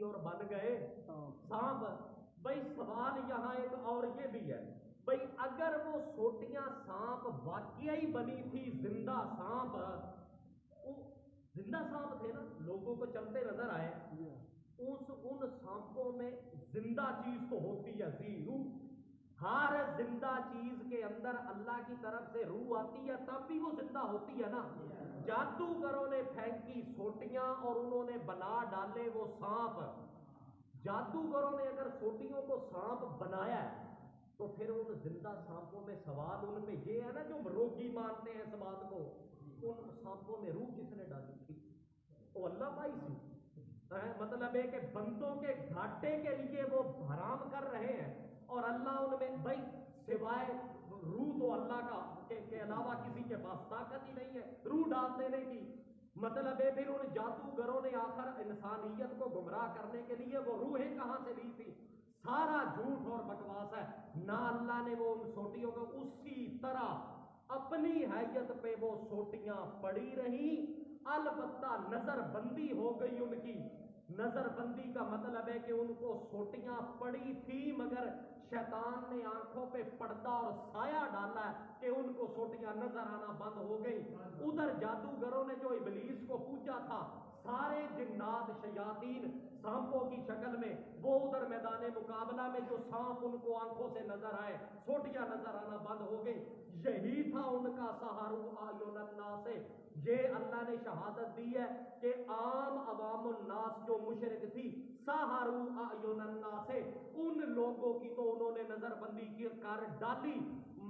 اور بن گئے سانپ۔ بھائی سوال یہاں ایک اور یہ بھی ہے، بھائی اگر وہ سوٹیاں سانپ واقعی بنی تھی زندہ سانپ، زندہ سانپ تھے نا، لوگوں کو چلتے نظر آئے، ان سانپوں میں زندہ چیز تو ہوتی ہے روح، ہر زندہ چیز کے اندر اللہ کی طرف سے روح آتی ہے تب بھی وہ زندہ ہوتی ہے نا۔ جادوگروں نے پھینکی سوٹیاں اور انہوں نے بنا ڈالے وہ سانپ۔ جادوگروں نے اگر سوٹیوں کو سانپ بنایا ہے تو پھر ان زندہ سانپوں میں سوال ان میں یہ ہے نا، جو روگی مانتے ہیں اس بات کو، ان سانپوں میں روح کس نے ڈالی تھی؟ وہ اللہ پائی سی۔ مطلب ہے کہ بندوں کے گھاٹے کے لیے وہ حرام کر رہے ہیں، اور اللہ ان میں، بھائی سوائے روح تو اللہ کا کے علاوہ کسی کے پاس طاقت ہی نہیں ہے روح ڈال دینے کی۔ مطلب ہے پھر ان جادوگروں نے آخر انسانیت کو گمراہ کرنے کے لیے وہ روحیں کہاں سے لی تھی؟ سارا جھوٹ اور بکواس ہے۔ نہ اللہ نے وہ ان سوٹیوں کو اسی طرح اپنی حیت پہ وہ سوٹیاں پڑی رہی، البتہ نظر بندی ہو گئی ان کی۔ نظر بندی کا مطلب ہے کہ ان کو سوٹیاں پڑی تھی مگر شیطان نے آنکھوں پہ پردہ اور سایہ ڈالا ہے کہ ان کو سوٹیاں نظر آنا بند ہو گئی۔ ادھر جادوگروں نے جو ابلیس کو پوجا تھا، سارے جنات شیاطین سانپوں کی شکل میں، وہ ادھر میدان مقابلہ میں جو سانپ ان کو آنکھوں سے نظر آئے، سوٹیاں نظر آنا بند ہو گئی۔ یہی تھا ان کا سحروا اعین الناس۔ یہ اللہ نے شہادت دی ہے کہ عام عوام الناس جو مشرک تھی، سحروا اعین الناس، ان لوگوں کی تو انہوں نے نظر بندی کر ڈالی،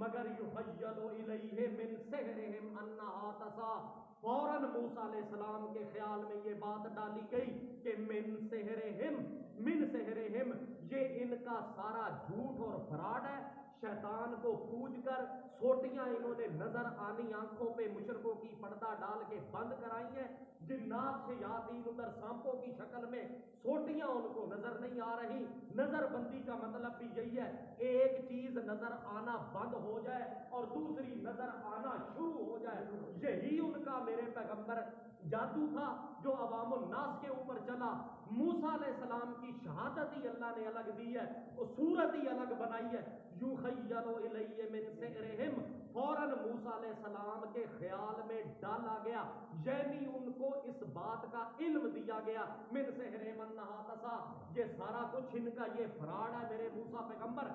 مگر یخیل الیہ من سحرہم انہا تسعی، فوراً موسیٰ علیہ السلام کے خیال میں یہ بات ڈالی گئی کہ من سحرہم، یہ ان کا سارا جھوٹ اور فراڈ ہے۔ شیطان کو پوج کر سوٹیاں انہوں نے نظر آنی آنکھوں پہ مشرکوں کی پردہ ڈال کے بند کرائی ہیں۔ جنات شیاطین ادھر سانپوں کی شکل میں، سوٹیاں ان کو نظر نہیں آ رہی۔ نظر بندی کا مطلب بھی یہی ہے، ایک چیز نظر آنا بند ہو جائے اور دوسری نظر آنا شروع ہو جائے۔ یہی ان کا میرے پیغمبر جادو تھا جو عوام الناس کے اوپر چلا۔ موسیٰ علیہ السلام کی شہادت ہی اللہ نے الگ دی ہے، وہ صورت ہی الگ بنائی ہے۔ یخیل الیہ من سحرہم، فوراً موسیٰ علیہ السلام کے خیال میں ڈالا گیا، یعنی ان کو اس بات کا علم دیا گیا، من سحرہم انہا تسعی، یہ سارا کچھ ان کا یہ فراڈ ہے میرے موسیٰ پیغمبر۔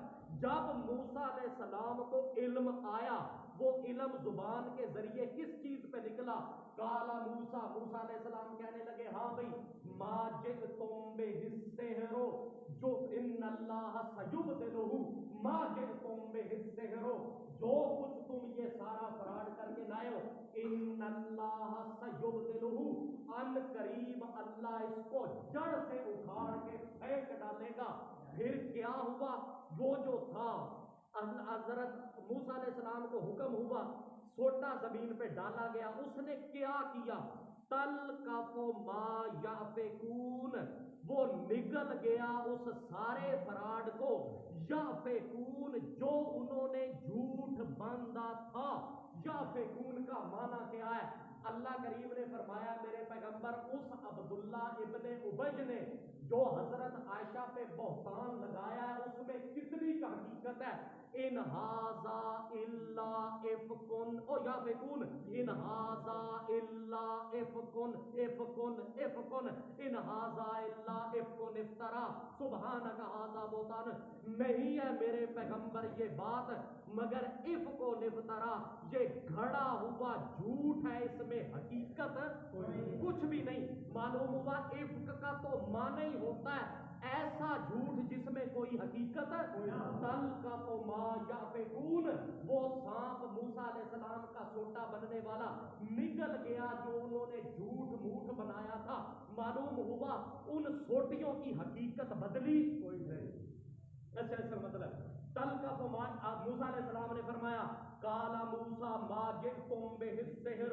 جب موسیٰ علیہ السلام کو علم آیا، وہ علم زبان کے ذریعے کس چیز پہ نکلا؟ کالا موسیٰ، موسیٰ علیہ السلام کہنے لگے ہاں بھائی، ما جئتم بہ السحر، جو ان اللہ سیبطلہ ما جئتم بہ السحر، جو کچھ تم یہ سارا فراڈ کر کے لائے ہو، ان اللہ سیبطلہ، ان قریب اللہ اس کو جڑ سے اکھاڑ کے پھینک ڈالے گا۔ پھر کیا ہوا؟ وہ جو تھا حضرت موسیٰ علیہ السلام کو حکم ہوا، سوٹا زمین پہ ڈالا گیا، اس نے کیا کیا؟ تلقف ما یافکون، وہ نگل گیا اس سارے فراڈ کو، یافکون جو انہوں نے جھوٹ باندھا تھا۔ یافکون کا معنی کیا ہے؟ اللہ کریم نے فرمایا میرے پیغمبر، اس عبداللہ ابن ابی نے جو حضرت عائشہ پہ بہتان لگایا ہے، اس میں کتنی کا حقیقت ہے؟ ان ھذا الا افکن او یافکون، ان ھذا الا افکن افکن افکن، ان ھذا الا افکن افترا سبحانک ھذا بہتان، نہیں ہے میرے پیغمبر یہ بات مگر افکن افترا، یہ گھڑا ہوا جھوٹ ہے، اس میں حقیقت کچھ بھی نہیں۔ معلوم ہوا افک کا تو معنی ہی ہوتا ہے ایسا جھوٹ جس میں کوئی حقیقت۔ تلقف ما یافکون، وہ سانپ موسیٰ علیہ السلام کا سوٹا بننے والا نکل گیا جو انہوں نے جھوٹ موٹ بنایا تھا۔ معلوم ہوا ان سوٹیوں کی حقیقت بدلی کوئی نہیں۔ ایسا مطلب تلقف ما، موسیٰ علیہ السلام نے فرمایا کالا موسیٰ ما جئتم بہ السحر،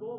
2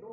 2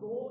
2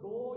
2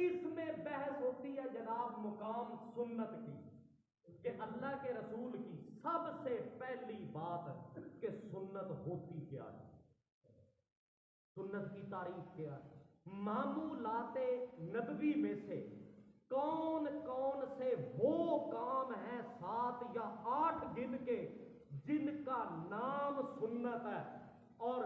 اس میں بحث ہوتی ہے جناب مقام سنت کی، کہ اللہ کے رسول کی سب سے پہلی بات کہ سنت ہوتی کیا ہے، سنت کی تعریف کیا ہے، معمولات نبوی میں سے کون کون سے وہ کام ہیں 7 یا 8 گن کے جن کا نام سنت ہے، اور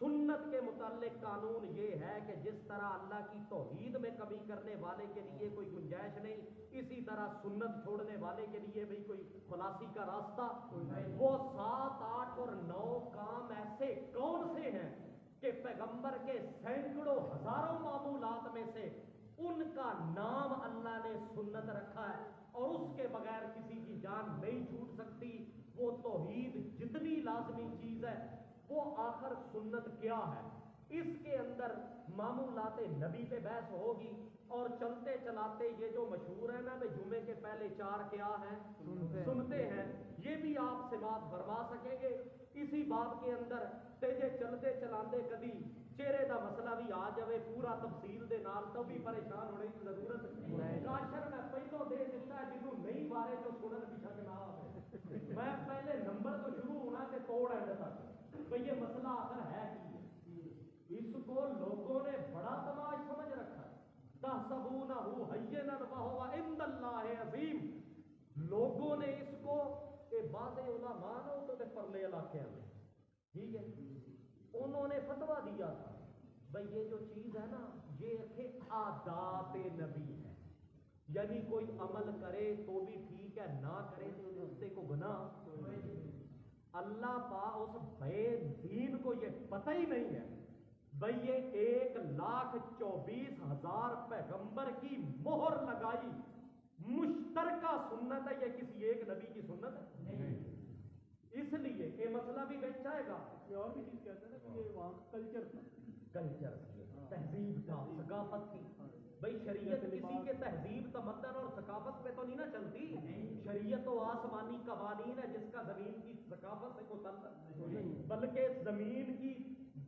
سنت کے متعلق قانون یہ ہے کہ جس طرح اللہ کی توحید میں کمی کرنے والے کے لیے کوئی گنجائش نہیں، اسی طرح سنت چھوڑنے والے کے لیے بھی کوئی خلاصی کا راستہ وہ 7 8 اور 9 کام ایسے کون سے ہیں کہ پیغمبر کے سینکڑوں ہزاروں معمولات میں سے ان کا نام اللہ نے سنت رکھا ہے، اور اس کے بغیر کسی کی جان نہیں چھوٹ سکتی۔ وہ توحید جتنی لازمی چیز ہے وہ آخر سنت کیا ہے، اس کے اندر معمولات نبی پہ بحث ہوگی، اور چلتے چلاتے یہ جو مشہور ہے نا کہ جمعے کے پہلے 4 کیا ہیں سنتے ہیں، یہ بھی آپ سے بات فرما سکیں گے اسی بات کے اندر۔ تیجے چلتے چلاندے کدی چہرے دا مسئلہ بھی آ جائے پورا تفصیل دے نال تو بھی پریشان ہونے کی ضرورت نہیں۔ کاشر میں پہلو دے دیتا ہے جنہوں نہیں بارے جو سنن بھی شک نہ آئے، میں پہلے نمبر تو شروع ہونا کہ توڑ اینڈ تک بھئی یہ مسئلہ آخر ہے کی، اس کو لوگوں نے بڑا تماش سمجھ رکھا ہے، تحسبونہ ہینا وہو عند اللہ عظیم، لوگوں نے اس کو بعض علماء نے تو پرلے علاقے میں ٹھیک ہے انہوں نے فتویٰ دیا تھا بھئی یہ جو چیز ہے نا یہ عادات نبی ہے، یعنی کوئی عمل کرے تو بھی ٹھیک ہے، نہ کرے تو اس سے کو گناہ۔ اللہ پاک اس بے دین کو یہ پتہ ہی نہیں ہے بھئی یہ 1,24,000 پیغمبر کی مہر لگائی مشترکہ سنت ہے، یہ کسی ایک نبی کی سنت ہے نہیں، اس لیے یہ مسئلہ بھی بچ جائے گا۔ یہ اور بھی چیز کہتے ہیں کہ یہ وہاں کلچر تہذیب تھا، ثقافت تھی، بھئی شریعت کسی کے تہذیب تمدن اور ثقافت پہ تو نہیں نہ چلتی، شریعت تو آسمانی قوانین ہے جس کا زمین کی ثقافت سے کوئی تعلق نہیں، بلکہ زمین کی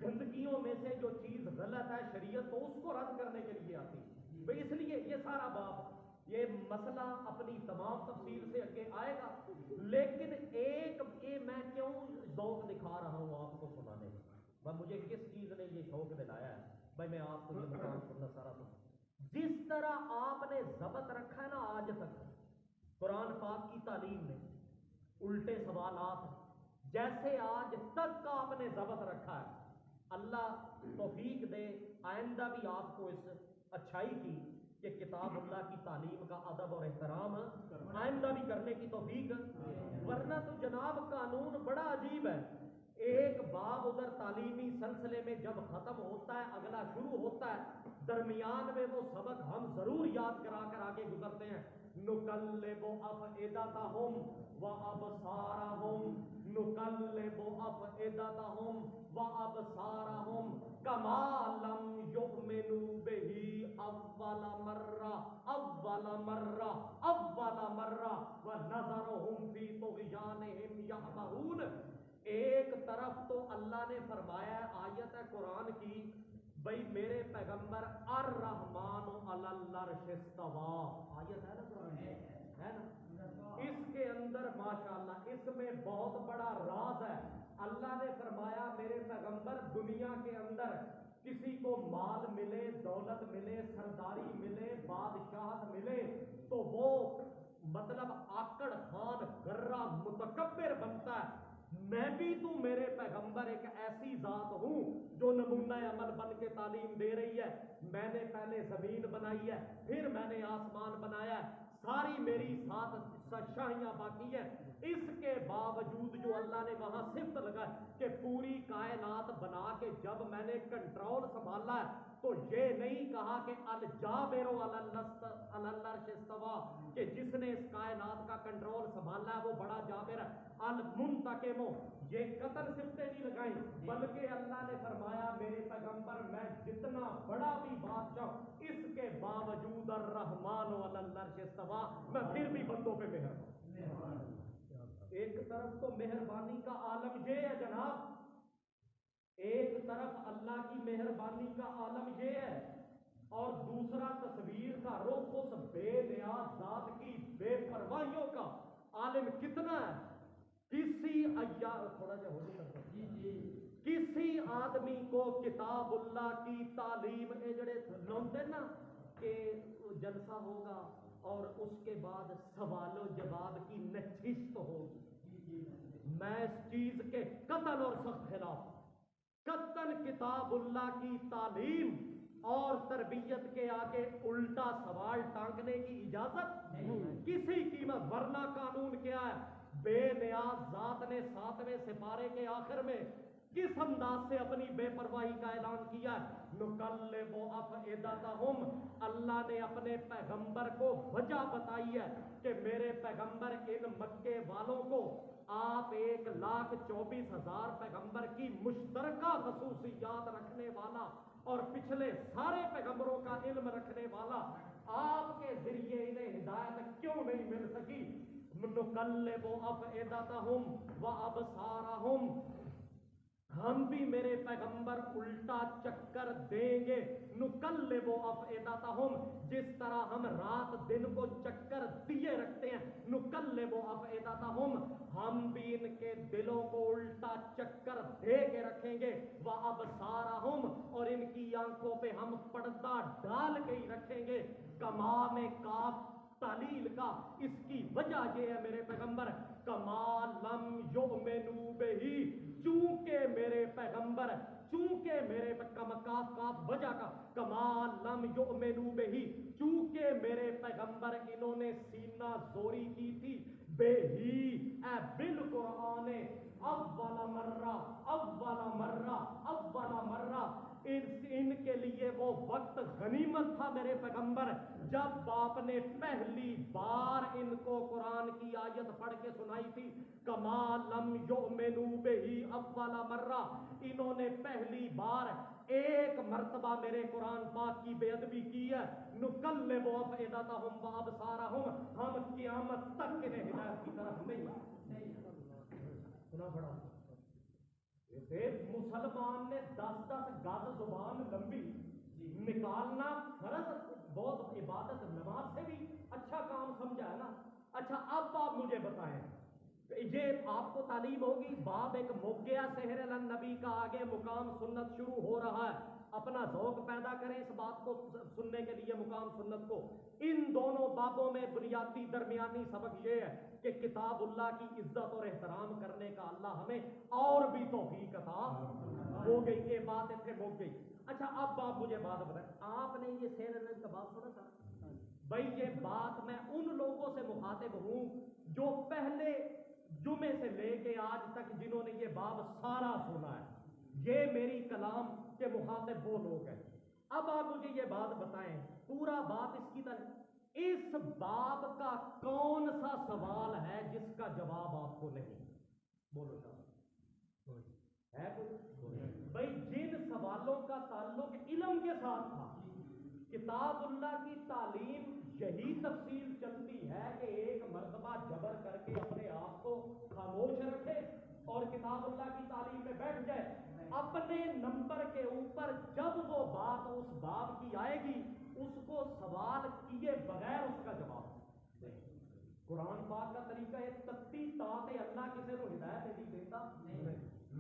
گندگیوں میں سے جو چیز غلط ہے شریعت تو اس کو رد کرنے کے لیے آتی، بھئی اس لیے یہ سارا باب یہ مسئلہ اپنی تمام تفصیل سے آگے آئے گا، لیکن ایک یہ میں کیوں ذوق دکھا رہا ہوں آپ کو سنانے کا، مجھے کس چیز نے یہ شوق دلایا ہے بھائی میں آپ کو یہ مقام سننا سارا سن، جس طرح آپ نے ضبط رکھا ہے نا آج تک قرآن پاک کی تعلیم میں الٹے سوالات جیسے آج تک آپ نے ضبط رکھا ہے، اللہ توفیق دے آئندہ بھی آپ کو اس اچھائی کی کہ کتاب اللہ کی تعلیم کا ادب اور احترام آئندہ بھی کرنے کی توفیق، ورنہ تو جناب قانون بڑا عجیب ہے، ایک باب ادھر تعلیمی سلسلے میں جب ختم ہوتا ہے اگلا شروع ہوتا ہے، درمیان میں وہ سبق ہم ضرور یاد کرا کر آگے گزرتے ہیں، نقلب افئدتہم وابصارہم، نقلب افئدتہم وابصارہم کما لم یؤمنوا بہ اول مرہ ونذرہم فی طغیانہم یعمہون۔ ایک طرف تو اللہ نے فرمایا آیت ہے قرآن کی بھئی میرے پیغمبر الرحمن علی العرش استویٰ، آیت ہے نا قرآن ہے نا، اس کے اندر ماشاءاللہ اس میں بہت بڑا راز ہے، اللہ نے فرمایا میرے پیغمبر دنیا کے اندر کسی کو مال ملے، دولت ملے، سرداری ملے، بادشاہت ملے تو وہ مطلب آکڑ خان گرہ متکبر بنتا ہے، میں بھی تو میرے پیغمبر ایک ایسی ذات ہوں جو نمونہ عمل بن کے تعلیم دے رہی ہے، میں نے پہلے زمین بنائی ہے پھر میں نے آسمان بنایا ہے، ساری میری 7 شاہیاں باقی ہیں، اس کے باوجود جو اللہ نے وہاں صفت لگا کہ پوری کائنات بنا کے جب میں نے کنٹرول سنبھالا ہے تو یہ نہیں کہا کہ الجابر علی العرش استویٰ کہ جس نے اس کائنات کا کنٹرول سنبھالا ہے وہ بڑا جابر ہے، المنتقم یہ قطر صفتیں نہیں لگائیں، بلکہ اللہ نے فرمایا میرے پیغمبر میں جتنا بڑا بھی بادشاہ اس کے باوجود الرحمن علی العرش استویٰ میں پھر بھی بندوں پہ مہربان۔ ایک طرف تو مہربانی کا عالم یہ ہے جناب، ایک طرف اللہ کی مہربانی کا عالم یہ ہے، اور دوسرا تصویر کا رخ اس بے نیاز ذات کی بے پرواہیوں کا عالم کتنا ہے. کسی تھوڑا جا ہو کسی آدمی کو کتاب اللہ کی تعلیم جڑے لوٹے نا کہ جلسہ ہوگا اور اس کے بعد سوال و جواب کی نشست ہوگی، میں اس چیز کے قطعاً اور سخت خلاف. قطعاً کتاب اللہ کی تعلیم اور تربیت کے آگے الٹا سوال ٹانکنے کی اجازت کسی قیمت. ورنہ قانون کیا ہے؟ بے نیاز ذات نے 7ویں سپارے کے آخر میں کس انداز سے اپنی بے پرواہی کا اعلان کیا ہے؟ نقلب افئدتہم، اللہ نے اپنے پیغمبر کو وجہ بتائی ہے کہ میرے پیغمبر ان مکے والوں کو آپ 1,24,000 پیغمبر کی مشترکہ خصوصیات رکھنے والا اور پچھلے سارے پیغمبروں کا علم رکھنے والا، آپ کے ذریعے انہیں ہدایت کیوں نہیں مل سکی؟ نقلب افئدتہم وابصارہم، ہم بھی میرے پیغمبر الٹا چکر دیں گے. نقلب افئدتہم، جس طرح ہم رات دن کو چکر دیے رکھتے ہیں، نقلب افئدتہم، ہم بھی ان کے دلوں کو الٹا چکر دے کے رکھیں گے. وابصارہم، اور ان کی آنکھوں پہ ہم پردہ ڈال کے ہی رکھیں گے. کما میں کاف تعلیل کا اس کی وجہ یہ ہے میرے پیغمبر، کما لم یؤمنوا بہی، چونکہ میرے پیغمبر، چونکہ میرے کاف وجہ کا، کما لم یؤمنوا بہی، چونکہ میرے پیغمبر انہوں نے سینہ زوری کی تھی بے ہی اے بالقرآن اول مرہ ان کے لیے وہ وقت غنیمت تھا میرے پیغمبر جب آپ نے پہلی بار ان کو قرآن کی آیت پڑھ کے سنائی تھی. کما لم یؤمنوا بہی اول مرہ، انہوں نے پہلی بار ایک مرتبہ میرے قرآن پاک کی بے ادبی کی ہے. نقلب افئدتہم وابصارہم، ہم قیامت تک انہیں ہدایت کی طرف نہیں سنا پڑا. مسلمان نے 10 گز زبان لمبی نکالنا فرض، بہت عبادت نماز سے بھی اچھا کام سمجھا ہے نا. اچھا اب آپ مجھے بتائیں، یہ آپ کو تعلیم ہوگی، باب ایک موقعہ سحر النبی کا، آگے مقام سنت شروع ہو رہا ہے. اپنا ذوق پیدا کریں اس بات کو سننے کے لیے، مقام سنت کو. ان دونوں بابوں میں بنیادی درمیانی سبق یہ ہے کہ کتاب اللہ کی عزت اور احترام کرنے کا اللہ ہمیں اور بھی توفیق عطا ہو گئی. یہ بات اتنے مک گئی. اچھا اب آپ مجھے بات بتائیں، آپ نے یہ سحر النبی کا بات سنا تھا بھائی؟ یہ بات میں ان لوگوں سے مخاطب ہوں جو پہلے جمعے سے لے کے آج تک جنہوں نے یہ باب سارا سنا ہے. یہ میری کلام کے مخاطب وہ لوگ ہیں. اب آپ مجھے یہ بات بتائیں، پورا باب اس کی طرح، اس باب کا کون سا سوال ہے جس کا جواب آپ کو نہیں؟ بولو صاحب، ہے کوئی؟ بھائی جن سوالوں کا تعلق علم کے ساتھ تھا، کتاب اللہ کی تعلیم یہی تفصیل چلتی ہے کہ ایک مرتبہ جبر کر کے اپنے آپ کو خاموش رکھے اور کتاب اللہ کی تعلیم میں بیٹھ جائے. اپنے نمبر کے اوپر جب وہ بات اس باب کی آئے گی اس کو سوال کیے بغیر اس کا جواب. قرآن پاک کا طریقہ ہے تتی تاط اللہ کسی کو ہدایت نہیں دیتا.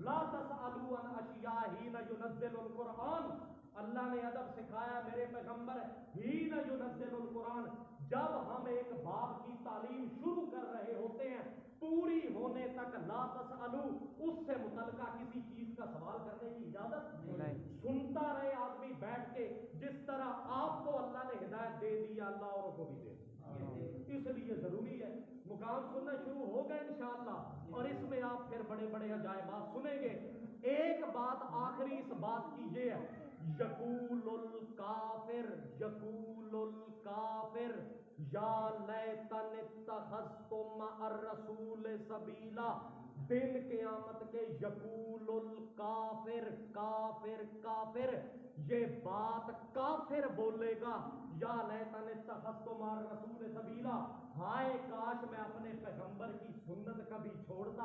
لا تسألوا عن اشیاء حین ینزل القرآن، اللہ نے ادب سکھایا میرے پیغمبر، حین ینزل القرآن، جب ہم ایک باب کی تعلیم شروع کر رہے ہوتے ہیں پوری ہونے تک لا تسألوا، اس سے متعلقہ کسی چیز کا سوال کرنے کی اجازت نہیں. سنتا رہے آدمی بیٹھ کے، جس طرح آپ کو اللہ نے ہدایت دے دی اللہ اوروں کو بھی دے. اس لیے ضروری ہے مقام سننا شروع ہوگا انشاءاللہ، اور اس میں آپ پھر بڑے بڑے عجائبات سنیں گے. ایک بات آخری اس بات کی یہ ہے، یقول الکافر یا لیتنی اتخذت مع الرسول سبیلا، دن قیامت کے یقول الکافر، کافر یہ بات کافر بولے گا، یا لیتنی اتخذت مع الرسول سبیلا، ہائے کاش میں اپنے پیغمبر کی سنت کبھی چھوڑتا.